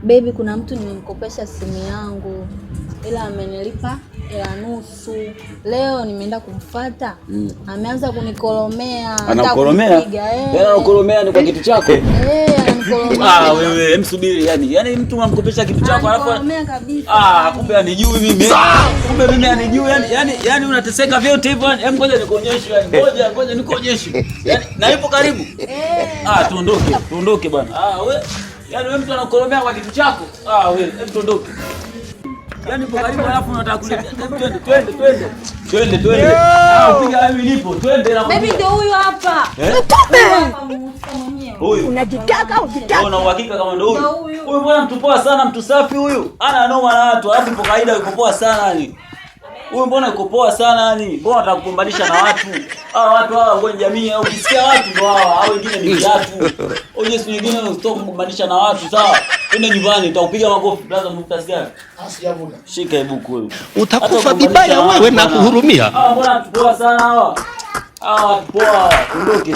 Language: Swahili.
Baby, kuna mtu nimemkopesha simu yangu ila amenilipa ila nusu. Leo nimeenda kumfuata, ameanza kunikolomea. Anakolomea? Anakolomea ni kwa kitu chako? Anakolomea. Wewe msubiri yani mtu unamkopesha kitu chako alafu anakolomea kabisa. Kumbe anijui mimi. Kumbe mimi anijui yani unateseka vyote hivyo. Hem, ngoja nikuonyeshe yani. Ngoja nikuonyeshe. Yani na yupo karibu. Tuondoke bwana. Wewe yani wewe mtu anakolomea kwa kitu chako? Wewe hem, tuondoke. Yani upo karibu alafu unataka kuleta. Twende. Upiga mimi nipo. Twende na baby ndio huyu hapa. Huyu. Unajitaka ujitaka. Una uhakika kama ndio huyu? Huyu bwana mtu poa sana, mtu safi huyu. Ana noma na watu, alafu ipo kawaida yuko poa sana yani. Huyu mbona yuko poa sana yani? Mbona unataka kukumbanisha na watu? Watu hawa ngoja jamii au ukisikia watu ndio hawa, au wengine ni viatu. Oje si wengine unataka kukumbanisha na watu, sawa? Twende nyumbani, nitakupiga makofi brother mfuta sigara. Asijavuna. Shika ibuku wewe. Utakufa vibaya wewe na kuhurumia. Mbona tupoa sana hawa? Poa, ondoke.